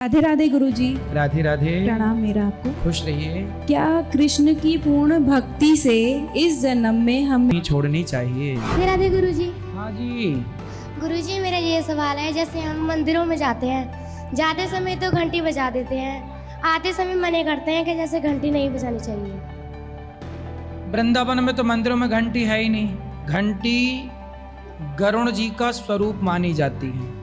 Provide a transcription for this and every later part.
राधे राधे गुरुजी। राधे राधे। प्रणाम मेरा आपको। खुश रहिए। क्या कृष्ण की पूर्ण भक्ति से इस जन्म में हम नहीं छोड़नी चाहिए। राधे राधे गुरुजी। हाँ जी। गुरुजी मेरा ये सवाल है, जैसे हम मंदिरों में जाते हैं, जाते समय तो घंटी बजा देते हैं, आते समय मना करते हैं कि जैसे घंटी नहीं बजानी चाहिए। वृंदावन में तो मंदिरों में घंटी है ही नहीं। घंटी गरुण जी का स्वरूप मानी जाती है।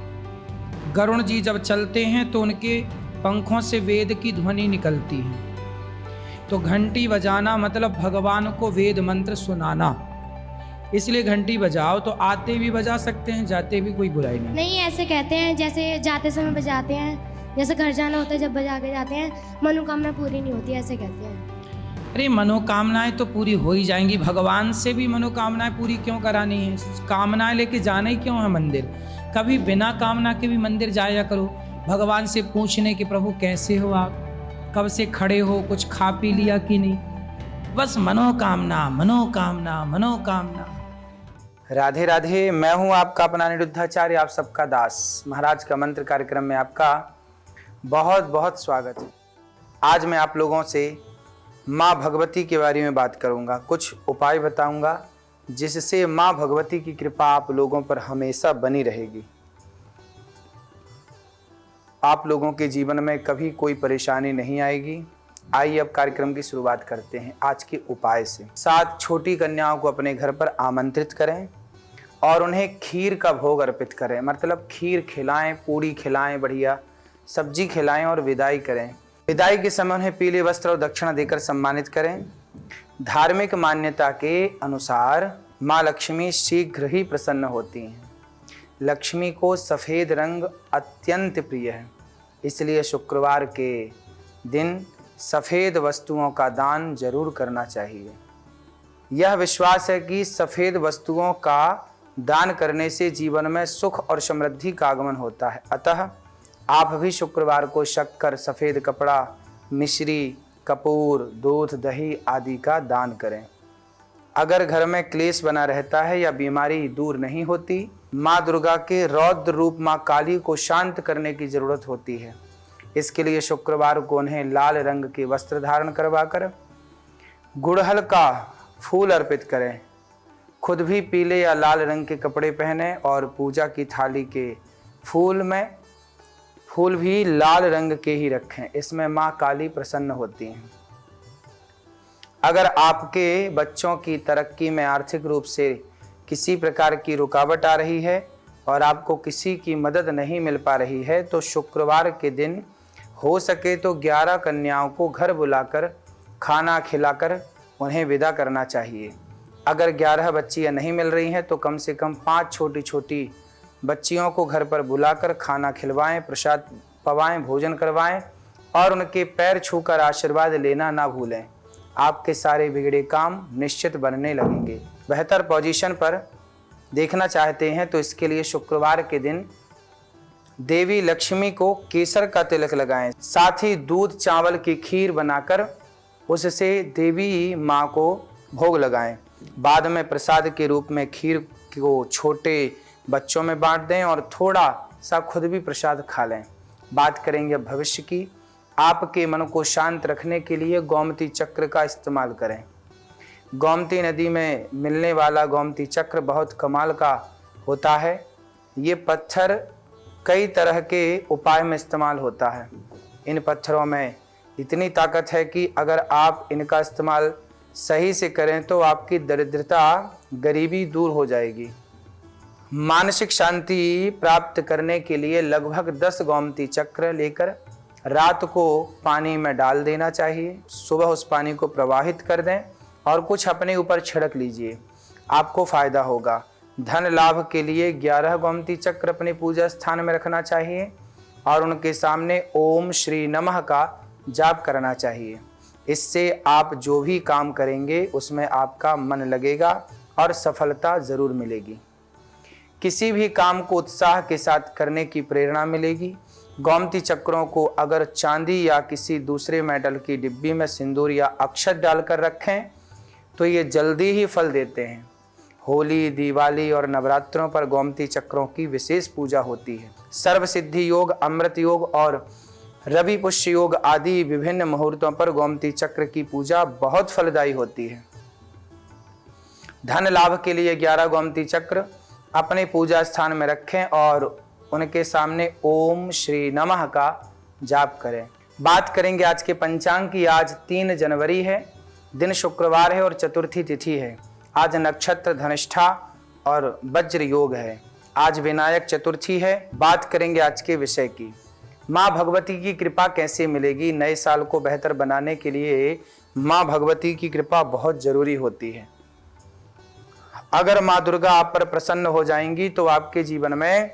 गरुण जी जब चलते हैं तो उनके पंखों से वेद की ध्वनि निकलती है। तो घंटी बजाना मतलब भगवान को वेद मंत्र सुनाना, इसलिए घंटी बजाओ। तो आते भी बजा सकते हैं, जाते भी, कोई बुराई नहीं। नहीं, ऐसे कहते हैं जैसे जाते समय बजाते हैं, जैसे घर जाना होता है जब बजा के जाते हैं, मनोकामना पूरी नहीं होती, ऐसे कहते हैं। अरे मनोकामनाएं तो पूरी हो ही जाएंगी। भगवान से भी मनोकामनाएं पूरी क्यों करानी है? कामनाएं लेके जाना ही क्यों है मंदिर? कभी बिना कामना के भी मंदिर जाया करो। भगवान से पूछने कि प्रभु कैसे हो आप, कब से खड़े हो, कुछ खा पी लिया कि नहीं। बस मनोकामना मनोकामना मनोकामना। राधे राधे। मैं हूं आपका अपना अनिरुद्धाचार्य, आप सबका दास। महाराज का मंत्र कार्यक्रम में आपका बहुत बहुत स्वागत है। आज मैं आप लोगों से माँ भगवती के बारे में बात करूंगा। कुछ उपाय बताऊंगा जिससे माँ भगवती की कृपा आप लोगों पर हमेशा बनी रहेगी। आप लोगों के जीवन में कभी कोई परेशानी नहीं आएगी। आइए अब कार्यक्रम की शुरुआत करते हैं आज के उपाय से। 7 छोटी कन्याओं को अपने घर पर आमंत्रित करें और उन्हें खीर का भोग अर्पित करें। मतलब खीर खिलाएं, पूड़ी खिलाएं, बढ़िया सब्जी खिलाएं और विदाई करें। विदाई के समय उन्हें पीले वस्त्र और दक्षिणा देकर सम्मानित करें। धार्मिक मान्यता के अनुसार माँ लक्ष्मी शीघ्र ही प्रसन्न होती हैं। लक्ष्मी को सफ़ेद रंग अत्यंत प्रिय है, इसलिए शुक्रवार के दिन सफ़ेद वस्तुओं का दान जरूर करना चाहिए। यह विश्वास है कि सफ़ेद वस्तुओं का दान करने से जीवन में सुख और समृद्धि का आगमन होता है। अतः आप भी शुक्रवार को शक्कर, सफ़ेद कपड़ा, मिश्री, कपूर, दूध, दही आदि का दान करें। अगर घर में क्लेश बना रहता है या बीमारी दूर नहीं होती, माँ दुर्गा के रौद्र रूप माँ काली को शांत करने की जरूरत होती है। इसके लिए शुक्रवार को उन्हें लाल रंग के वस्त्र धारण करवाकर गुड़हल का फूल अर्पित करें। खुद भी पीले या लाल रंग के कपड़े पहने और पूजा की थाली के फूल भी लाल रंग के ही रखें। इसमें माँ काली प्रसन्न होती हैं। अगर आपके बच्चों की तरक्की में आर्थिक रूप से किसी प्रकार की रुकावट आ रही है और आपको किसी की मदद नहीं मिल पा रही है, तो शुक्रवार के दिन हो सके तो 11 कन्याओं को घर बुलाकर खाना खिलाकर उन्हें विदा करना चाहिए। अगर 11 बच्चियां नहीं मिल रही हैं तो कम से कम 5 छोटी छोटी बच्चियों को घर पर बुलाकर खाना खिलवाएं, प्रसाद पवाएं, भोजन करवाएं और उनके पैर छूकर आशीर्वाद लेना ना भूलें। आपके सारे बिगड़े काम निश्चित बनने लगेंगे। बेहतर पोजीशन पर देखना चाहते हैं तो इसके लिए शुक्रवार के दिन देवी लक्ष्मी को केसर का तिलक लगाएं। साथ ही दूध चावल की खीर बनाकर उससे देवी माँ को भोग लगाएं। बाद में प्रसाद के रूप में खीर को छोटे बच्चों में बांट दें और थोड़ा सा खुद भी प्रसाद खा लें। बात करेंगे भविष्य की। आपके मन को शांत रखने के लिए गोमती चक्र का इस्तेमाल करें। गोमती नदी में मिलने वाला गोमती चक्र बहुत कमाल का होता है। ये पत्थर कई तरह के उपाय में इस्तेमाल होता है। इन पत्थरों में इतनी ताकत है कि अगर आप इनका इस्तेमाल सही से करें तो आपकी दरिद्रता, गरीबी दूर हो जाएगी। मानसिक शांति प्राप्त करने के लिए लगभग 10 गोमती चक्र लेकर रात को पानी में डाल देना चाहिए। सुबह उस पानी को प्रवाहित कर दें और कुछ अपने ऊपर छिड़क लीजिए, आपको फायदा होगा। धन लाभ के लिए 11 गोमती चक्र अपने पूजा स्थान में रखना चाहिए और उनके सामने ओम श्री नमः का जाप करना चाहिए। इससे आप जो भी काम करेंगे उसमें आपका मन लगेगा और सफलता जरूर मिलेगी। किसी भी काम को उत्साह के साथ करने की प्रेरणा मिलेगी। गोमती चक्रों को अगर चांदी या किसी दूसरे मेटल की डिब्बी में सिंदूर या अक्षत डालकर रखें तो ये जल्दी ही फल देते हैं। होली, दिवाली और नवरात्रों पर गोमती चक्रों की विशेष पूजा होती है। सर्व सिद्धि योग, अमृत योग और रवि पुष्य योग आदि विभिन्न मुहूर्तों पर गोमती चक्र की पूजा बहुत फलदायी होती है। धन लाभ के लिए 11 गोमती चक्र अपने पूजा स्थान में रखें और उनके सामने ओम श्री नमः का जाप करें। बात करेंगे आज के पंचांग की। आज 3 जनवरी है, दिन शुक्रवार है और चतुर्थी तिथि है। आज नक्षत्र धनिष्ठा और वज्र योग है। आज विनायक चतुर्थी है। बात करेंगे आज के विषय की। माँ भगवती की कृपा कैसे मिलेगी? नए साल को बेहतर बनाने के लिए माँ भगवती की कृपा बहुत जरूरी होती है। अगर माँ दुर्गा आप पर प्रसन्न हो जाएंगी तो आपके जीवन में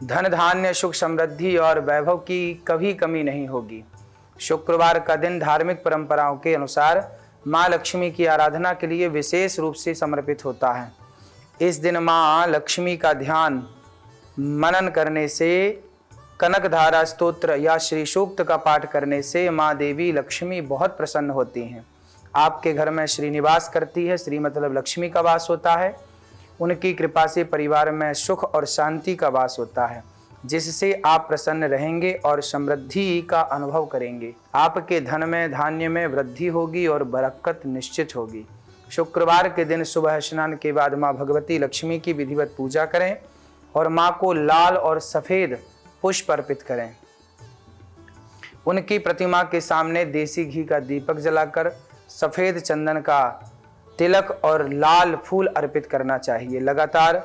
धन धान्य सुख समृद्धि और वैभव की कभी कमी नहीं होगी। शुक्रवार का दिन धार्मिक परंपराओं के अनुसार माँ लक्ष्मी की आराधना के लिए विशेष रूप से समर्पित होता है। इस दिन माँ लक्ष्मी का ध्यान मनन करने से, कनकधारा स्तोत्र या श्री सूक्त का पाठ करने से माँ देवी लक्ष्मी बहुत प्रसन्न होती हैं। आपके घर में श्री निवास करती है। श्री मतलब लक्ष्मी का वास होता है। उनकी कृपा से परिवार में सुख और शांति का वास होता है, जिससे आप प्रसन्न रहेंगे और समृद्धि का अनुभव करेंगे। आपके धन में धान्य में वृद्धि होगी और बरकत निश्चित होगी। शुक्रवार के दिन सुबह स्नान के बाद माँ भगवती लक्ष्मी की विधिवत पूजा करें और माँ को लाल और सफेद पुष्प अर्पित करें। उनकी प्रतिमा के सामने देसी घी का दीपक जलाकर सफेद चंदन का तिलक और लाल फूल अर्पित करना चाहिए। लगातार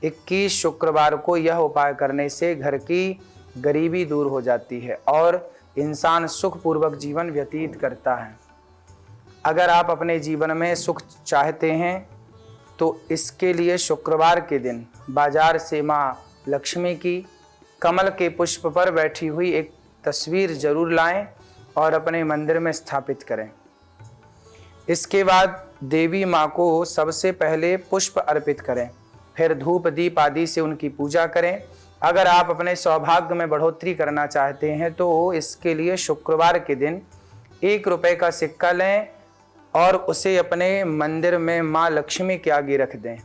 21 शुक्रवार को यह उपाय करने से घर की गरीबी दूर हो जाती है और इंसान सुखपूर्वक जीवन व्यतीत करता है। अगर आप अपने जीवन में सुख चाहते हैं तो इसके लिए शुक्रवार के दिन बाजार से माँ लक्ष्मी की कमल के पुष्प पर बैठी हुई एक तस्वीर जरूर लाएं और अपने मंदिर में स्थापित करें। इसके बाद देवी माँ को सबसे पहले पुष्प अर्पित करें, फिर धूप दीप आदि से उनकी पूजा करें। अगर आप अपने सौभाग्य में बढ़ोतरी करना चाहते हैं तो इसके लिए शुक्रवार के दिन 1 रुपए का सिक्का लें और उसे अपने मंदिर में माँ लक्ष्मी के आगे रख दें।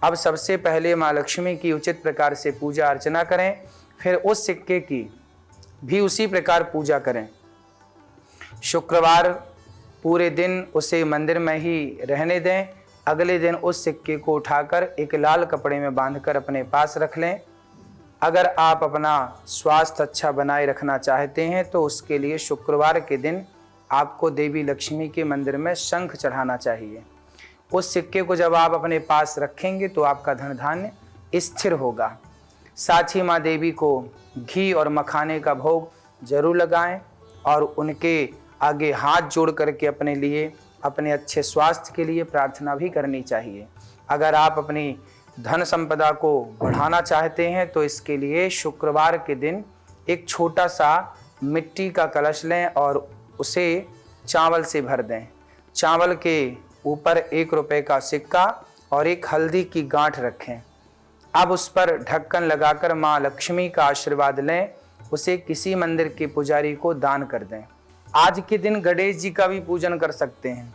अब सबसे पहले माँ लक्ष्मी की उचित प्रकार से पूजा अर्चना करें, फिर उस सिक्के की भी उसी प्रकार पूजा करें। शुक्रवार पूरे दिन उसे मंदिर में ही रहने दें। अगले दिन उस सिक्के को उठाकर एक लाल कपड़े में बांधकर अपने पास रख लें। अगर आप अपना स्वास्थ्य अच्छा बनाए रखना चाहते हैं तो उसके लिए शुक्रवार के दिन आपको देवी लक्ष्मी के मंदिर में शंख चढ़ाना चाहिए। उस सिक्के को जब आप अपने पास रखेंगे तो आपका धन धान्य स्थिर होगा। साथ ही माँ देवी को घी और मखाने का भोग जरूर लगाएं और उनके आगे हाथ जोड़ करके अपने लिए, अपने अच्छे स्वास्थ्य के लिए प्रार्थना भी करनी चाहिए। अगर आप अपनी धन संपदा को बढ़ाना चाहते हैं तो इसके लिए शुक्रवार के दिन एक छोटा सा मिट्टी का कलश लें और उसे चावल से भर दें। चावल के ऊपर 1 रुपए का सिक्का और एक हल्दी की गांठ रखें। अब उस पर ढक्कन लगाकर माँ लक्ष्मी का आशीर्वाद लें। उसे किसी मंदिर के पुजारी को दान कर दें। आज के दिन गणेश जी का भी पूजन कर सकते हैं।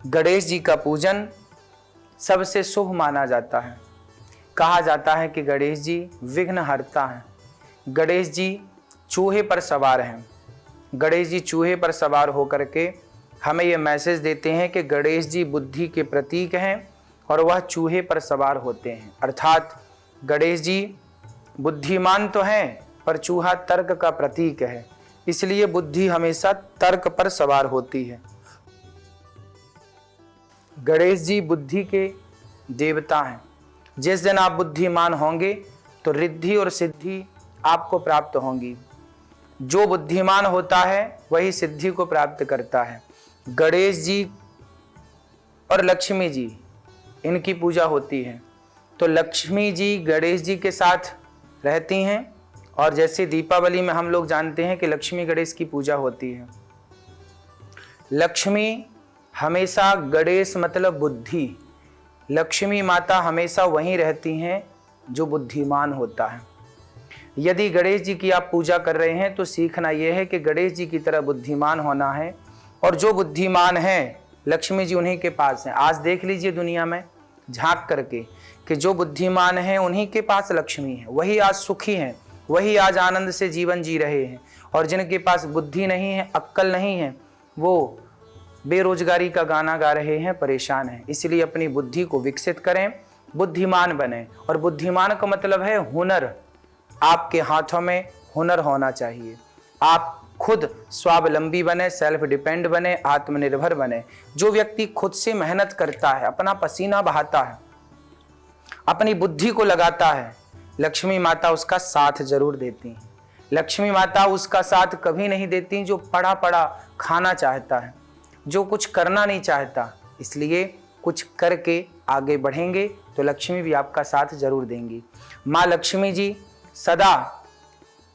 गणेश जी का पूजन सबसे शुभ माना जाता है। कहा जाता है कि गणेश जी विघ्नहर्ता हैं। गणेश जी चूहे पर सवार हैं। गणेश जी चूहे पर सवार होकर के हमें यह मैसेज देते हैं कि गणेश जी बुद्धि के प्रतीक हैं और वह चूहे पर सवार होते हैं। अर्थात गणेश जी बुद्धिमान तो हैं पर चूहा तर्क का प्रतीक है, इसलिए बुद्धि हमेशा तर्क पर सवार होती है। गणेश जी बुद्धि के देवता हैं। जिस दिन आप बुद्धिमान होंगे तो रिद्धि और सिद्धि आपको प्राप्त होंगी। जो बुद्धिमान होता है वही सिद्धि को प्राप्त करता है। गणेश जी और लक्ष्मी जी इनकी पूजा होती है। तो लक्ष्मी जी गणेश जी के साथ रहती हैं और जैसे दीपावली में हम लोग जानते हैं कि लक्ष्मी गणेश की पूजा होती है। लक्ष्मी हमेशा, गणेश मतलब बुद्धि, लक्ष्मी माता हमेशा वहीं रहती हैं जो बुद्धिमान होता है। यदि गणेश जी की आप पूजा कर रहे हैं तो सीखना यह है कि गणेश जी की तरह बुद्धिमान होना है और जो बुद्धिमान है लक्ष्मी जी उन्हीं के पास हैं। आज देख लीजिए दुनिया में झांक करके कि जो बुद्धिमान हैं उन्हीं के पास लक्ष्मी है, वही आज सुखी हैं। वही आज आनंद से जीवन जी रहे हैं, और जिनके पास बुद्धि नहीं है, अक्ल नहीं है, वो बेरोजगारी का गाना गा रहे हैं, परेशान हैं। इसलिए अपनी बुद्धि को विकसित करें, बुद्धिमान बने। और बुद्धिमान का मतलब है हुनर। आपके हाथों में हुनर होना चाहिए। आप खुद स्वावलंबी बने, सेल्फ डिपेंड बने, आत्मनिर्भर बने। जो व्यक्ति खुद से मेहनत करता है, अपना पसीना बहाता है, अपनी बुद्धि को लगाता है, लक्ष्मी माता उसका साथ जरूर देती हैं। लक्ष्मी माता उसका साथ कभी नहीं देती जो पड़ा पड़ा खाना चाहता है, जो कुछ करना नहीं चाहता। इसलिए कुछ करके आगे बढ़ेंगे तो लक्ष्मी भी आपका साथ जरूर देंगी। माँ लक्ष्मी जी सदा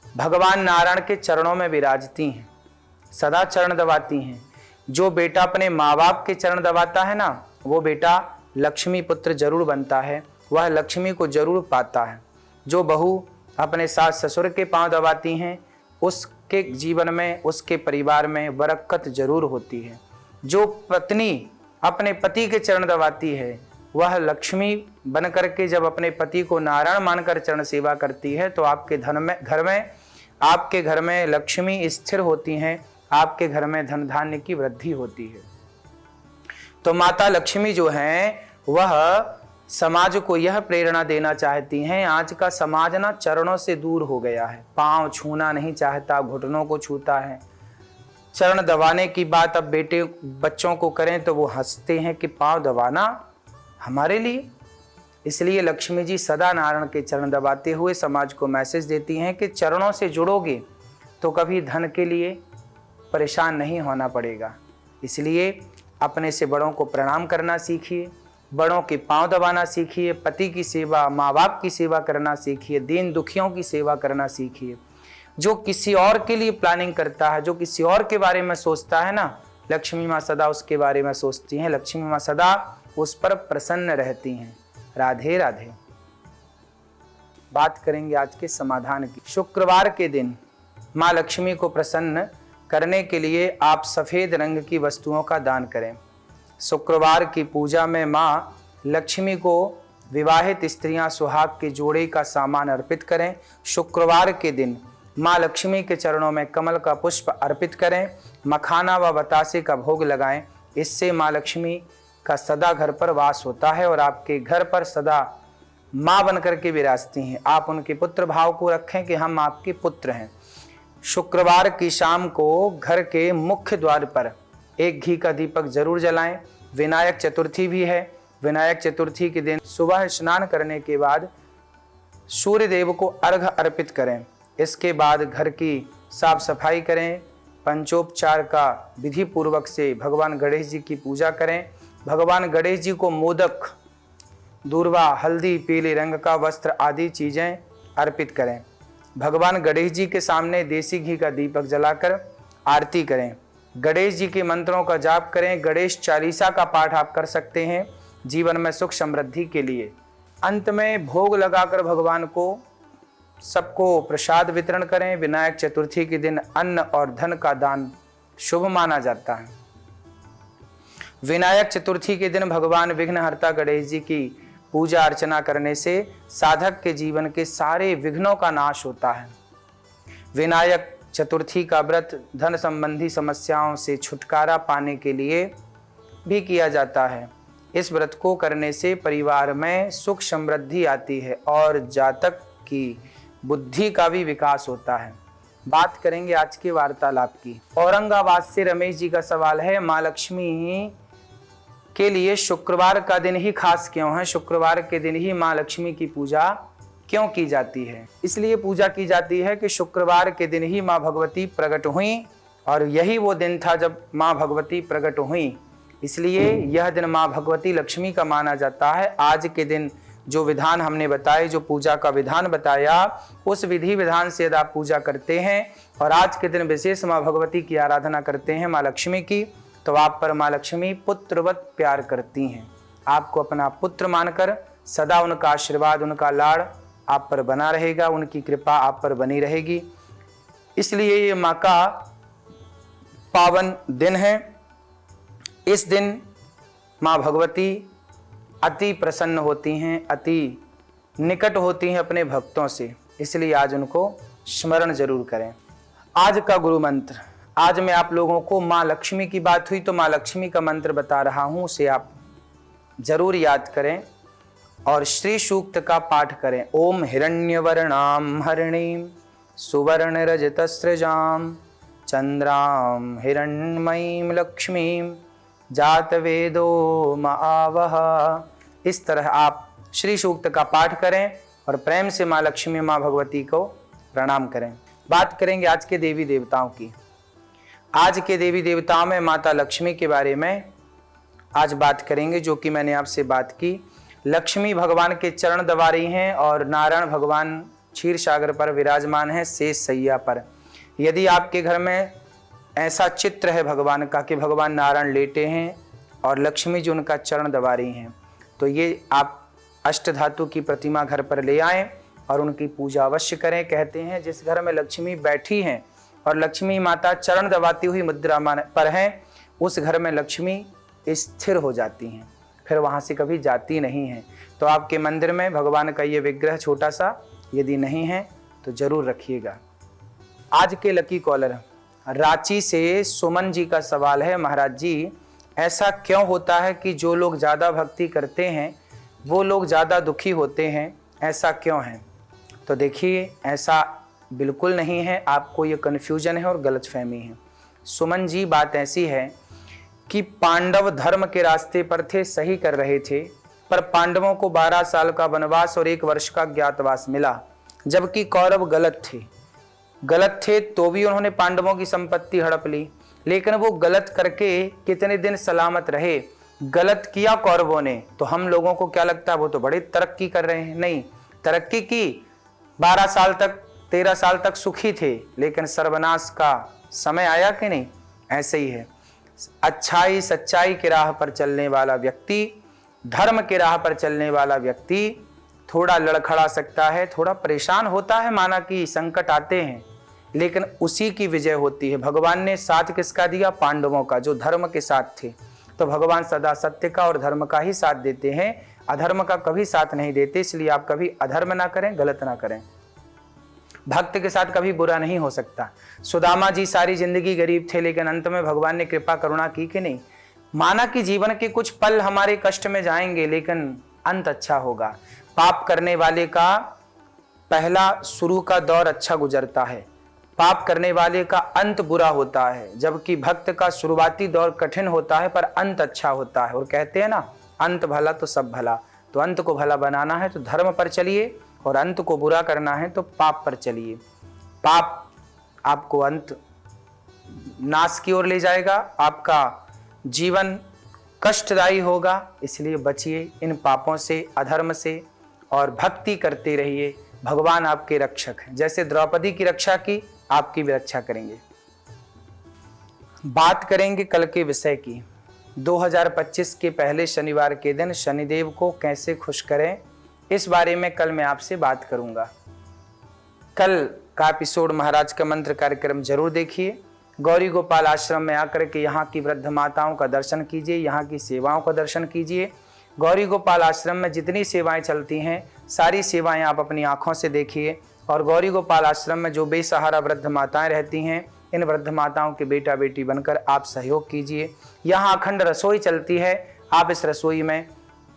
भगवान नारायण के चरणों में विराजती हैं, सदा चरण दबाती हैं। जो बेटा अपने माँ बाप के चरण दबाता है ना, वो बेटा लक्ष्मी पुत्र जरूर बनता है, वह लक्ष्मी को जरूर पाता है। जो बहू अपने सास ससुर के पांव दबाती हैं, उसके जीवन में, उसके परिवार में बरकत जरूर होती है। जो पत्नी अपने पति के चरण दबाती है, वह लक्ष्मी बन करके जब अपने पति को नारायण मानकर चरण सेवा करती है तो आपके आपके घर में लक्ष्मी स्थिर होती हैं, आपके घर में धन धान्य की वृद्धि होती है। तो माता लक्ष्मी जो हैं वह समाज को यह प्रेरणा देना चाहती हैं। आज का समाज ना चरणों से दूर हो गया है, पांव छूना नहीं चाहता, घुटनों को छूता है। चरण दबाने की बात अब बेटे बच्चों को करें तो वो हंसते हैं कि पांव दबाना हमारे लिए। इसलिए लक्ष्मी जी सदा नारायण के चरण दबाते हुए समाज को मैसेज देती हैं कि चरणों से जुड़ोगे तो कभी धन के लिए परेशान नहीं होना पड़ेगा। इसलिए अपने से बड़ों को प्रणाम करना सीखिए, बड़ों के पांव दबाना सीखिए, पति की सेवा, माँ बाप की सेवा करना सीखिए, दीन दुखियों की सेवा करना सीखिए। जो किसी और के लिए प्लानिंग करता है, जो किसी और के बारे में सोचता है ना, लक्ष्मी माँ सदा उसके बारे में सोचती हैं, लक्ष्मी माँ सदा उस पर प्रसन्न रहती हैं। राधे राधे। बात करेंगे आज के समाधान की। शुक्रवार के दिन माँ लक्ष्मी को प्रसन्न करने के लिए आप सफेद रंग की वस्तुओं का दान करें। शुक्रवार की पूजा में माँ लक्ष्मी को विवाहित स्त्रियां सुहाग के जोड़े का सामान अर्पित करें। शुक्रवार के दिन माँ लक्ष्मी के चरणों में कमल का पुष्प अर्पित करें, मखाना व बतासे का भोग लगाएं। इससे माँ लक्ष्मी का सदा घर पर वास होता है और आपके घर पर सदा माँ बनकर के विराजती हैं। आप उनके पुत्र भाव को रखें कि हम आपके पुत्र हैं। शुक्रवार की शाम को घर के मुख्य द्वार पर एक घी का दीपक जरूर जलाएं। विनायक चतुर्थी भी है। विनायक चतुर्थी के दिन सुबह स्नान करने के बाद सूर्य देव को अर्घ अर्पित करें। इसके बाद घर की साफ सफाई करें, पंचोपचार का विधि पूर्वक से भगवान गणेश जी की पूजा करें। भगवान गणेश जी को मोदक, दूर्वा, हल्दी, पीले रंग का वस्त्र आदि चीजें अर्पित करें। भगवान गणेश जी के सामने देसी घी का दीपक जलाकर आरती करें। गणेश जी के मंत्रों का जाप करें। गणेश चालीसा का पाठ आप कर सकते हैं जीवन में सुख समृद्धि के लिए। अंत में भोग लगाकर भगवान को सबको प्रसाद वितरण करें। विनायक चतुर्थी के दिन अन्न और धन का दान शुभ माना जाता है। विनायक चतुर्थी के दिन भगवान विघ्नहर्ता गणेश जी की पूजा अर्चना करने से साधक के जीवन के सारे विघ्नों का नाश होता है। विनायक चतुर्थी का व्रत धन संबंधी समस्याओं से छुटकारा पाने के लिए भी किया जाता है। इस व्रत को करने से परिवार में सुख समृद्धि आती है और जातक की बुद्धि का भी विकास होता है। बात करेंगे आज के वार्तालाप की। औरंगाबाद से रमेश जी का सवाल है, माँ लक्ष्मी के लिए शुक्रवार का दिन ही खास क्यों है? शुक्रवार के दिन ही माँ लक्ष्मी की पूजा क्यों की जाती है? इसलिए पूजा की जाती है कि शुक्रवार के दिन ही माँ भगवती प्रकट हुई और यही वो दिन था जब माँ भगवती प्रकट हुई। इसलिए यह दिन माँ भगवती लक्ष्मी का माना जाता है। आज के दिन जो विधान हमने बताए, जो पूजा का विधान बताया, उस विधि विधान से यदि आप पूजा करते हैं और आज के दिन विशेष माँ भगवती की आराधना करते हैं, माँ लक्ष्मी की, तो आप पर माँ लक्ष्मी पुत्रवत प्यार करती हैं। आपको अपना पुत्र मानकर सदा उनका आशीर्वाद, उनका लाड़ आप पर बना रहेगा, उनकी कृपा आप पर बनी रहेगी। इसलिए ये माँ का पावन दिन है। इस दिन माँ भगवती अति प्रसन्न होती हैं, अति निकट होती हैं अपने भक्तों से। इसलिए आज उनको स्मरण जरूर करें। आज का गुरु मंत्र, आज मैं आप लोगों को माँ लक्ष्मी की बात हुई तो माँ लक्ष्मी का मंत्र बता रहा हूँ, उसे आप जरूर याद करें और श्री सूक्त का पाठ करें। ओम हिरण्यवर्णाम हरिणीम सुवर्ण रजतस्रजाम चंद्राम हिरण्मयीम लक्ष्मीम जातवेदो महावह। इस तरह आप श्री सूक्त का पाठ करें और प्रेम से माँ लक्ष्मी माँ भगवती को प्रणाम करें। बात करेंगे आज के देवी देवताओं की। आज के देवी देवताओं में माता लक्ष्मी के बारे में आज बात करेंगे, जो कि मैंने आपसे बात की। लक्ष्मी भगवान के चरण दबा रही हैं और नारायण भगवान क्षीर सागर पर विराजमान है शेष सैया पर। यदि आपके घर में ऐसा चित्र है भगवान का कि भगवान नारायण लेटे हैं और लक्ष्मी जी उनका चरण दबा रही हैं, तो ये आप अष्टधातु की प्रतिमा घर पर ले आएं और उनकी पूजा अवश्य करें। कहते हैं जिस घर में लक्ष्मी बैठी हैं और लक्ष्मी माता चरण दबाती हुई मुद्रा पर हैं, उस घर में लक्ष्मी स्थिर हो जाती हैं, फिर वहाँ से कभी जाती नहीं हैं। तो आपके मंदिर में भगवान का ये विग्रह छोटा सा यदि नहीं है तो जरूर रखिएगा। आज के लकी कॉलर रांची से सुमन जी का सवाल है, महाराज जी ऐसा क्यों होता है कि जो लोग ज़्यादा भक्ति करते हैं वो लोग ज़्यादा दुखी होते हैं, ऐसा क्यों है? तो देखिए ऐसा बिल्कुल नहीं है, आपको ये कन्फ्यूजन है और गलतफहमी है। सुमन जी बात ऐसी है कि पांडव धर्म के रास्ते पर थे, सही कर रहे थे, पर पांडवों को 12 साल का वनवास और 1 वर्ष का ज्ञातवास मिला, जबकि कौरव गलत थे तो भी उन्होंने पांडवों की संपत्ति हड़प ली। लेकिन वो गलत करके कितने दिन सलामत रहे? गलत किया कौरवों ने, तो हम लोगों को क्या लगता है वो तो बड़ी तरक्की कर रहे हैं। नहीं, तरक्की की, 12 साल तक 13 साल तक सुखी थे, लेकिन सर्वनाश का समय आया कि नहीं? ऐसे ही है। अच्छाई सच्चाई की राह पर चलने वाला व्यक्ति, धर्म की राह पर चलने वाला व्यक्ति थोड़ा लड़खड़ा सकता है, थोड़ा परेशान होता है, माना कि संकट आते हैं, लेकिन उसी की विजय होती है। भगवान ने साथ किसका दिया? पांडवों का, जो धर्म के साथ थे। तो भगवान सदा सत्य का और धर्म का ही साथ देते हैं, अधर्म का कभी साथ नहीं देते। इसलिए आप कभी अधर्म ना करें, गलत ना करें। भक्त के साथ कभी बुरा नहीं हो सकता। सुदामा जी सारी जिंदगी गरीब थे, लेकिन अंत में भगवान ने कृपा करुणा की कि नहीं? माना कि जीवन के कुछ पल हमारे कष्ट में जाएंगे, लेकिन अंत अच्छा होगा। पाप करने वाले का पहला शुरू का दौर अच्छा गुजरता है, पाप करने वाले का अंत बुरा होता है, जबकि भक्त का शुरुआती दौर कठिन होता है पर अंत अच्छा होता है। और कहते हैं ना, अंत भला तो सब भला। तो अंत को भला बनाना है तो धर्म पर चलिए, और अंत को बुरा करना है तो पाप पर चलिए। पाप आपको अंत नाश की ओर ले जाएगा, आपका जीवन कष्टदायी होगा। इसलिए बचिए इन पापों से, अधर्म से, और भक्ति करते रहिए। भगवान आपके रक्षक हैं, जैसे द्रौपदी की रक्षा की, आपकी भी रक्षा करेंगे। बात करेंगे कल के विषय की। 2025 के पहले शनिवार के दिन शनिदेव को कैसे खुश करें, इस बारे में कल मैं आपसे बात करूंगा। कल का एपिसोड महाराज का मंत्र कार्यक्रम जरूर देखिए। गौरी गोपाल आश्रम में आकर के यहाँ की वृद्ध माताओं का दर्शन कीजिए, यहाँ की सेवाओं का दर्शन कीजिए। गौरी गोपाल आश्रम में जितनी सेवाएं चलती हैं, सारी सेवाएं आप अपनी आंखों से देखिए। और गौरी गोपाल आश्रम में जो बेसहारा वृद्ध माताएं रहती हैं, इन वृद्ध माताओं के बेटा बेटी बनकर आप सहयोग कीजिए। यहाँ अखंड रसोई चलती है, आप इस रसोई में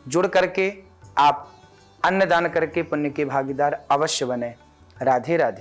जुड़ करके आप अन्नदान करके पुण्य के भागीदार अवश्य बने। राधे राधे।